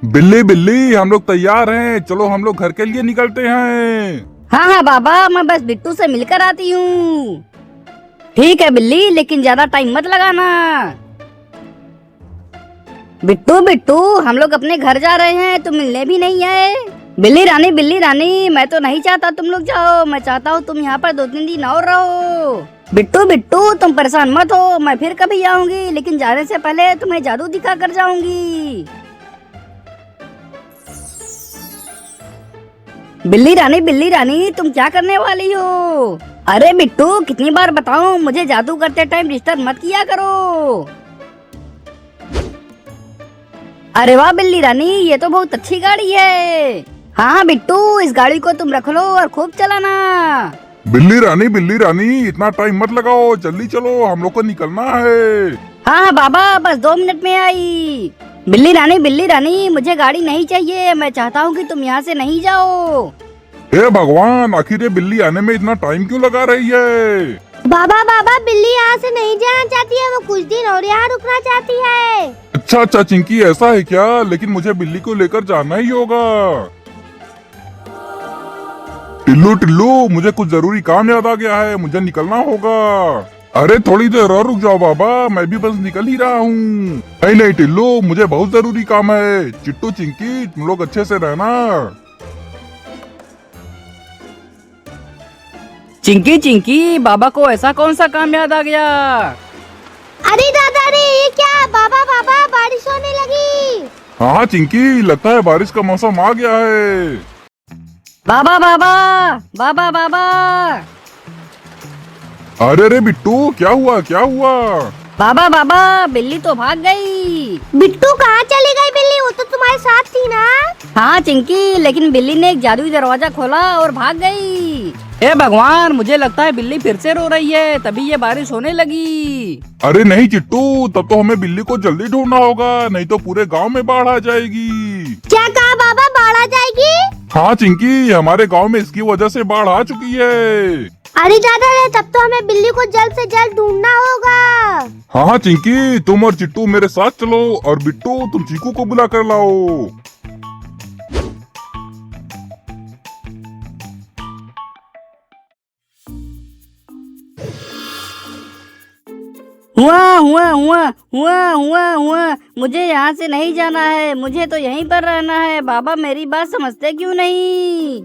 बिल्ली बिल्ली, हम लोग तैयार हैं। चलो हम लोग घर के लिए निकलते हैं। हाँ हाँ बाबा, मैं बस बिट्टू से मिलकर आती हूँ। ठीक है बिल्ली, लेकिन ज्यादा टाइम मत लगाना। बिट्टू बिट्टू, हम लोग अपने घर जा रहे हैं, तुम मिलने भी नहीं आए। बिल्ली रानी, मैं तो नहीं चाहता तुम लोग जाओ। मैं चाहता हूँ तुम यहाँ पर 2-3 दिन और रहो। बिट्टू बिट्टू, तुम परेशान मत हो, मैं फिर कभी आऊंगी, लेकिन जाने से पहले तुम्हें जादू दिखा कर जाऊंगी। बिल्ली रानी, तुम क्या करने वाली हो? अरे बिट्टू, कितनी बार बताऊं, मुझे जादू करते टाइम डिस्टर्ब मत किया करो। अरे वाह बिल्ली रानी, ये तो बहुत अच्छी गाड़ी है। हाँ बिट्टू, इस गाड़ी को तुम रख लो और खूब चलाना। बिल्ली रानी, इतना टाइम मत लगाओ, जल्दी चलो, हम लोग को निकलना है। हाँ बाबा, बस 2 मिनट में आई। बिल्ली रानी, मुझे गाड़ी नहीं चाहिए। मैं चाहता हूँ कि तुम यहाँ से नहीं जाओ। हे भगवान, आखिर ये बिल्ली आने में इतना टाइम क्यों लगा रही है? बाबा, बिल्ली यहाँ से नहीं जाना चाहती है, वो कुछ दिन और यहाँ रुकना चाहती है। अच्छा चिंकी, ऐसा है क्या? लेकिन मुझे बिल्ली को लेकर जाना ही होगा। टिल्लू, मुझे कुछ जरूरी काम याद आ गया है, मुझे निकलना होगा। अरे थोड़ी देर और रुक जाओ बाबा, मैं भी बस निकल ही रहा हूँ। नहीं टिल्लू, मुझे बहुत जरूरी काम है। चिट्टू चिंकी, तुम लोग अच्छे से रहना। चिंकी, बाबा को ऐसा कौन सा काम याद आ गया? अरे दादा रे, ये क्या? बाबा बारिश होने लगी। हाँ चिंकी, लगता है बारिश का मौसम आ गया है। बाबा। अरे बिट्टू, क्या हुआ? बाबा, बिल्ली तो भाग गई। बिट्टू कहाँ चली गई बिल्ली? वो तो तुम्हारे साथ थी ना। हाँ चिंकी, लेकिन बिल्ली ने एक जादुई दरवाजा खोला और भाग गई। हे भगवान, मुझे लगता है बिल्ली फिर से रो रही है, तभी ये बारिश होने लगी। अरे नहीं चिट्टू, तब तो हमें बिल्ली को जल्दी ढूंढना होगा, नहीं तो पूरे गांव में बाढ़ आ जाएगी। क्या कहा बाबा, बाढ़ आ जाएगी? हाँ चिंकी, हमारे गांव में इसकी वजह से बाढ़ आ चुकी है। अरे दादा रे, तब तो हमें बिल्ली को जल्द से जल्द ढूंढना होगा। हाँ चिंकी, तुम और चिट्टू मेरे साथ चलो, और बिट्टू तुम चीकू को बुला कर लाओ। हुआ। मुझे यहाँ से नहीं जाना है, मुझे तो यहीं पर रहना है। बाबा मेरी बात समझते क्यों नहीं?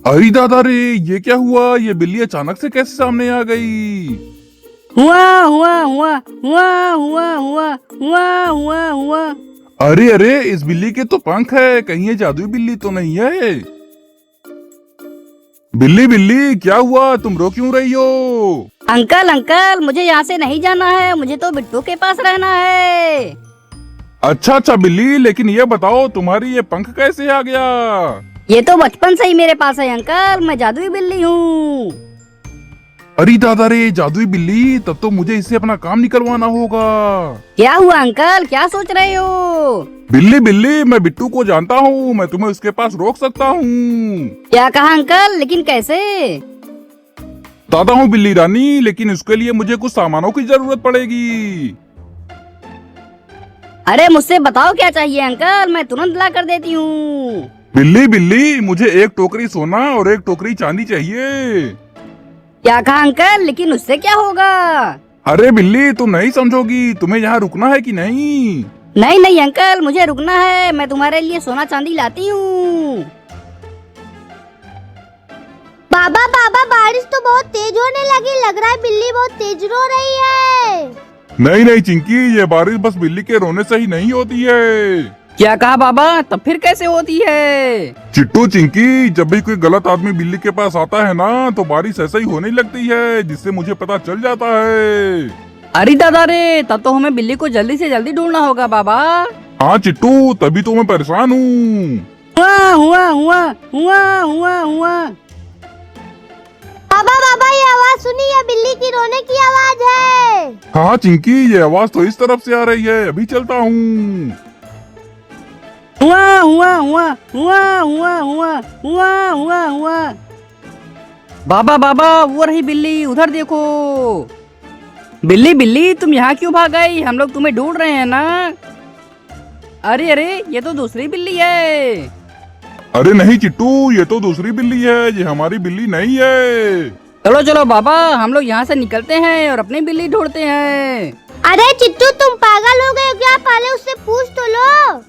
अरे दादा रे, ये क्या हुआ? ये बिल्ली अचानक से कैसे सामने आ गई? हुआ। अरे इस बिल्ली के तो पंख है, कहीं ये जादुई बिल्ली तो नहीं है? बिल्ली, क्या हुआ? तुम रो क्यों रही हो? अंकल, मुझे यहाँ से नहीं जाना है, मुझे तो बिट्टू के पास रहना है। अच्छा बिल्ली, लेकिन ये बताओ, तुम्हारी ये पंख कैसे आ गया? ये तो बचपन से ही मेरे पास है अंकल, मैं जादुई बिल्ली हूँ। अरे दादा रे, जादुई बिल्ली, तब तो मुझे इससे अपना काम निकलवाना होगा। क्या हुआ अंकल, क्या सोच रहे हो? बिल्ली, मैं बिट्टू को जानता हूँ, मैं तुम्हें उसके पास रोक सकता हूँ। क्या कहा अंकल, लेकिन कैसे? दादा हूँ बिल्ली रानी, लेकिन उसके लिए मुझे कुछ सामानों की जरूरत पड़ेगी। अरे मुझसे बताओ क्या चाहिए अंकल, मैं तुरंत ला कर देती हूँ। बिल्ली, मुझे 1 टोकरी सोना और 1 टोकरी चांदी चाहिए। क्या कहा अंकल, लेकिन उससे क्या होगा? अरे बिल्ली, तुम नहीं समझोगी, तुम्हें यहाँ रुकना है कि नहीं? नहीं अंकल, मुझे रुकना है, मैं तुम्हारे लिए सोना चांदी लाती हूँ। बाबा बारिश तो बहुत तेज होने लगी, लग रहा है बिल्ली बहुत तेज रो रही है। नहीं चिंकी, ये बारिश बस बिल्ली के रोने से ही नहीं होती है। क्या कहा बाबा, तब फिर कैसे होती है? चिट्टू चिंकी, जब भी कोई गलत आदमी बिल्ली के पास आता है ना, तो बारिश ऐसा ही होने लगती है, जिससे मुझे पता चल जाता है। अरे दादा रे, तब तो हमें बिल्ली को जल्दी से जल्दी ढूंढना होगा बाबा। हाँ चिट्टू, तभी तो मैं परेशान हूँ। हुआ। बाबा, ये आवाज सुनी? ये बिल्ली की रोने की आवाज है। हाँ चिंकी, ये आवाज तो इस तरफ से आ रही है, अभी चलता हूँ। हुआ हुआ हुआ हुआ हुआ हुआ हुआ हुआ हुआ। बाबा बाबा वो रही बिल्ली, उधर देखो। बिल्ली बिल्ली तुम यहाँ क्यों भाग गई? हम लोग तुम्हें ढूंढ रहे हैं ना। अरे अरे ये तो दूसरी बिल्ली है। अरे नहीं चिट्टू, ये तो दूसरी बिल्ली है, ये हमारी बिल्ली नहीं है। चलो चलो बाबा, हम लोग यहाँ से निकलते हैं और अपनी बिल्ली ढूंढते हैं। अरे चिट्टू तुम पागल हो गए क्या? पहले उससे पूछ तो लो।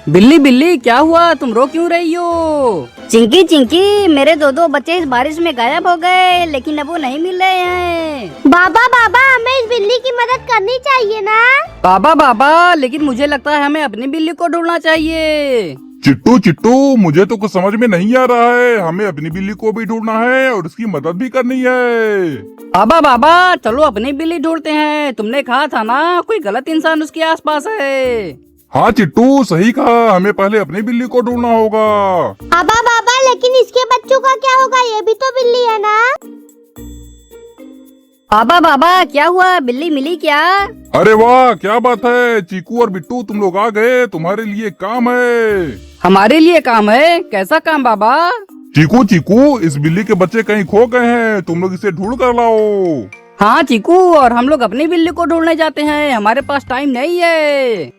बिल्ली बिल्ली क्या हुआ, तुम रो क्यों रही हो? चिंकी चिंकी मेरे दो बच्चे इस बारिश में गायब हो गए, लेकिन अब वो नहीं मिल रहे हैं। बाबा बाबा हमें इस बिल्ली की मदद करनी चाहिए ना। बाबा बाबा लेकिन मुझे लगता है हमें अपनी बिल्ली को ढूंढना चाहिए। चिट्टू चिट्टू मुझे तो कुछ समझ में नहीं आ रहा है। हमें अपनी बिल्ली को भी ढूंढना है और उसकी मदद भी करनी है। बाबा बाबा चलो अपनी बिल्ली ढूंढते हैं। तुमने कहा था ना कोई गलत इंसान उसके आसपास है। हाँ चिट्टू सही कहा, हमें पहले अपनी बिल्ली को ढूंढना होगा। बाबा बाबा लेकिन इसके बच्चों का क्या होगा? ये भी तो बिल्ली है ना। बाबा बाबा क्या हुआ, बिल्ली मिली क्या? अरे वाह क्या बात है, चीकू और बिट्टू तुम लोग आ गए। तुम्हारे लिए काम है। हमारे लिए काम है? कैसा काम बाबा? चीकू चीकू इस बिल्ली के बच्चे कहीं खो गए हैं, तुम लोग इसे ढूंढ कर लाओ। हाँ चीकू, और हम लोग अपनी बिल्ली को ढूंढने जाते हैं, हमारे पास टाइम नहीं है।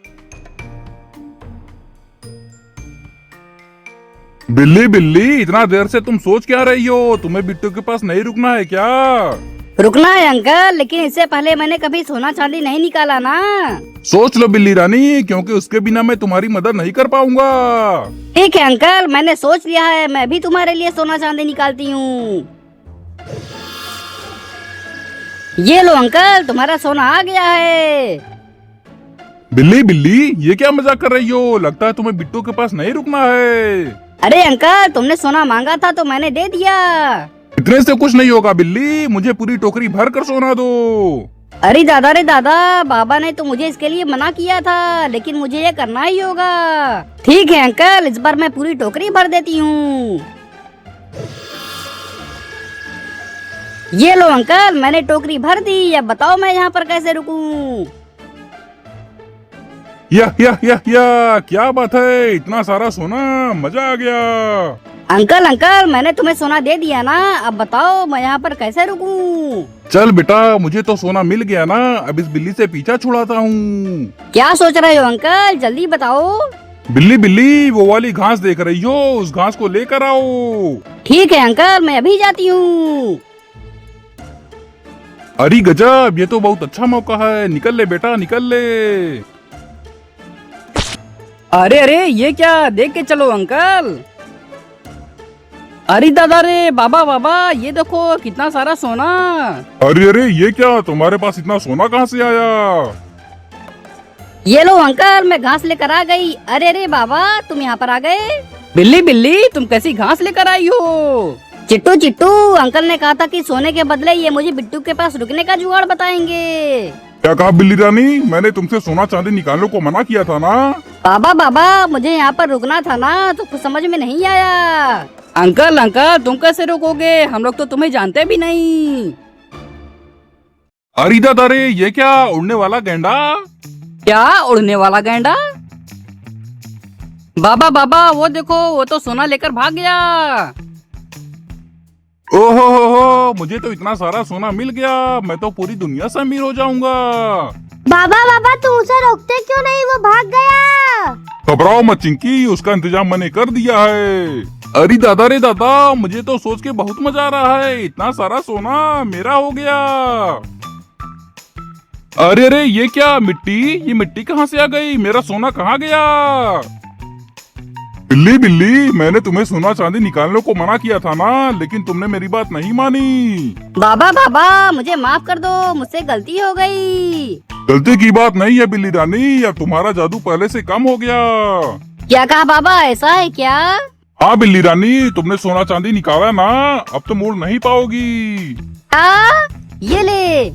बिल्ली बिल्ली इतना देर से तुम सोच क्या रही हो? तुम्हें बिट्टू के पास नहीं रुकना है क्या? रुकना है अंकल, लेकिन इससे पहले मैंने कभी सोना चांदी नहीं निकाला ना। सोच लो बिल्ली रानी, क्योंकि उसके बिना मैं तुम्हारी मदद नहीं कर पाऊंगा। ठीक है अंकल, मैंने सोच लिया है, मैं भी तुम्हारे लिए सोना चांदी निकालती हूँ। ये लो अंकल, तुम्हारा सोना आ गया है। बिल्ली बिल्ली ये क्या मजाक कर रही हो? लगता है तुम्हें बिट्टू के पास नहीं रुकना है। अरे अंकल तुमने सोना मांगा था तो मैंने दे दिया। इतने से कुछ नहीं होगा बिल्ली, मुझे पूरी टोकरी भर कर सोना दो। अरे दादा बाबा ने तो मुझे इसके लिए मना किया था, लेकिन मुझे ये करना ही होगा। ठीक है अंकल, इस बार मैं पूरी टोकरी भर देती हूँ। ये लो अंकल, मैंने टोकरी भर दी। अब बताओ मैं यहाँ पर कैसे रुकूं? या क्या बात है, इतना सारा सोना, मजा आ गया। अंकल मैंने तुम्हें सोना दे दिया ना, अब बताओ मैं यहाँ पर कैसे रुकूं? चल बेटा, मुझे तो सोना मिल गया ना, अब इस बिल्ली से पीछा छुड़ाता हूँ। क्या सोच रहे हो अंकल, जल्दी बताओ। बिल्ली बिल्ली वो वाली घास देख रही हो, उस घास को लेकर आओ। ठीक है अंकल, मैं अभी जाती हूँ। अरे गजब, ये तो बहुत अच्छा मौका है, निकल ले बेटा निकल ले। अरे ये क्या, देख के चलो अंकल। अरे दादा रे, बाबा ये देखो कितना सारा सोना। अरे ये क्या, तुम्हारे पास इतना सोना कहाँ से आया? ये लो अंकल, मैं घास लेकर आ गई। अरे बाबा तुम यहाँ पर आ गए। बिल्ली तुम कैसी घास लेकर आई हो? चिट्टू अंकल ने कहा था कि सोने के बदले ये मुझे बिट्टू के पास रुकने का जुगाड़ बताएंगे। क्या कहा बिल्ली रानी? मैंने तुमसे सोना चांदी निकालने को मना किया था ना। बाबा मुझे यहाँ पर रुकना था ना, तो कुछ समझ में नहीं आया। अंकल तुम कैसे रुकोगे, हम लोग तो तुम्हें जानते भी नहीं। अरे दादा रे, ये क्या, उड़ने वाला गेंडा? क्या उड़ने वाला गेंडा? बाबा वो देखो, वो तो सोना लेकर भाग गया। ओहो हो, मुझे तो इतना सारा सोना मिल गया, मैं तो पूरी दुनिया से अमीर हो जाऊंगा। बाबा तुम उसे रोकते क्यों नहीं? वो भाग गया। घबराओ मत चिंकी, उसका इंतजाम मैंने कर दिया है। अरे दादा रे दादा, मुझे तो सोच के बहुत मजा आ रहा है, इतना सारा सोना मेरा हो गया। अरे ये क्या, मिट्टी? ये मिट्टी कहाँ से आ गई? मेरा सोना कहाँ गया? बिल्ली मैंने तुम्हें सोना चांदी निकालने को मना किया था ना, लेकिन तुमने मेरी बात नहीं मानी। बाबा मुझे माफ कर दो, मुझसे गलती हो गई। गलती की बात नहीं है बिल्ली रानी, अब तुम्हारा जादू पहले से कम हो गया। क्या कहा बाबा, ऐसा है क्या? हाँ बिल्ली रानी, तुमने सोना चांदी निकाला ना, अब तो मोड़ नहीं पाओगी। ये ले।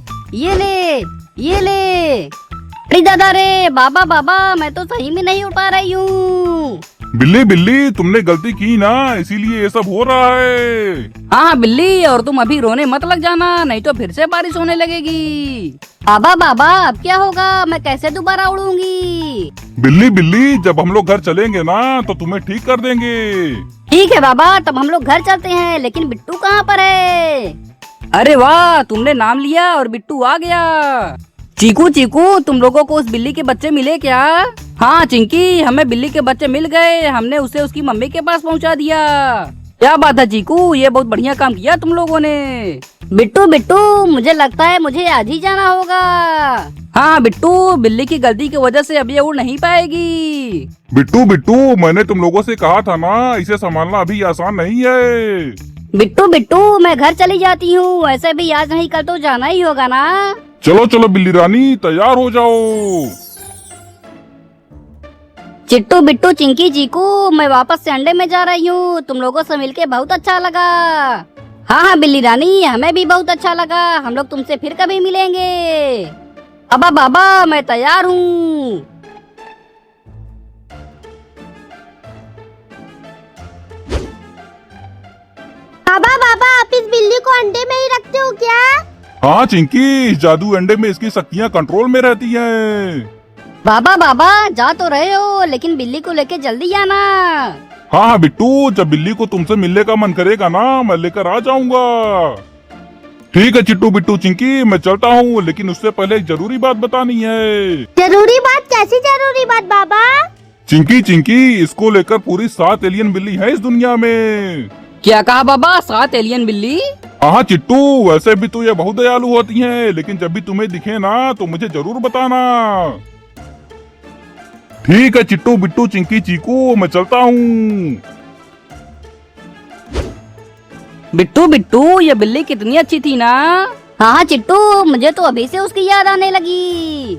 अरे दादा रे, बाबा मैं तो सही में नहीं उठा रही हूँ। बिल्ली बिल्ली तुमने गलती की ना, इसीलिए ये सब हो रहा है। हाँ बिल्ली, और तुम अभी रोने मत लग जाना, नहीं तो फिर से बारिश होने लगेगी। बाबा बाबा अब क्या होगा, मैं कैसे दोबारा उड़ूंगी? बिल्ली बिल्ली जब हम लोग घर चलेंगे ना तो तुम्हें ठीक कर देंगे। ठीक है बाबा, तब हम लोग घर चलते हैं, लेकिन बिट्टू कहाँ पर है? अरे वाह, तुमने नाम लिया और बिट्टू आ गया। चीकू चीकू, तुम लोगों को उस बिल्ली के बच्चे मिले क्या? हाँ चिंकी, हमें बिल्ली के बच्चे मिल गए, हमने उसे उसकी मम्मी के पास पहुंचा दिया। क्या बात है चीकू, ये बहुत बढ़िया काम किया तुम लोगों ने। बिट्टू बिट्टू, मुझे लगता है मुझे आज ही जाना होगा। हाँ बिट्टू, बिल्ली की गलती की वजह से अब ये उड़ नहीं पाएगी। बिट्टू बिट्टू मैंने तुम लोगों से कहा था ना, इसे संभालना अभी आसान नहीं है। बिट्टू बिट्टू, मैं घर चली जाती हूँ, ऐसे भी आज नहीं कल तो जाना ही होगा ना। चलो चलो बिल्ली रानी, तैयार हो जाओ। चिट्टू बिट्टू चिंकी चीकू, मैं वापस से अंडे में जा रही हूँ, तुम लोगों से मिलके बहुत अच्छा लगा। हाँ हाँ बिल्ली रानी, हमें भी बहुत अच्छा लगा, हम लोग तुमसे फिर कभी मिलेंगे। अबा बाबा मैं तैयार हूँ। बाबा बाबा, आप इस बिल्ली को अंडे में ही रखते हो क्या? हाँ चिंकी, इस जादू अंडे में इसकी शक्तियाँ कंट्रोल में रहती हैं। बाबा बाबा जा तो रहे हो, लेकिन बिल्ली को लेके जल्दी आना। हाँ हाँ बिट्टू, जब बिल्ली को तुमसे मिलने का मन करेगा ना, मैं लेकर आ जाऊंगा। ठीक है चिट्टू बिट्टू चिंकी, मैं चलता हूँ, लेकिन उससे पहले एक जरूरी बात बतानी है। जरूरी बात? कैसी जरूरी बात बाबा? चिंकी चिंकी, इसको लेकर पूरी 7 एलियन बिल्ली है इस दुनिया में। क्या कहा बाबा, 7 एलियन बिल्ली? हाँ चिट्टू, वैसे भी तो ये बहुत दयालु होती हैं, लेकिन जब भी तुम्हें दिखे ना तो मुझे जरूर बताना। ठीक है चिट्टू बिट्टू चिंकी चीकू, मैं चलता हूँ। बिट्टू बिट्टू, ये बिल्ली कितनी अच्छी थी ना। हाँ हाँ चिट्टू, मुझे तो अभी से उसकी याद आने लगी।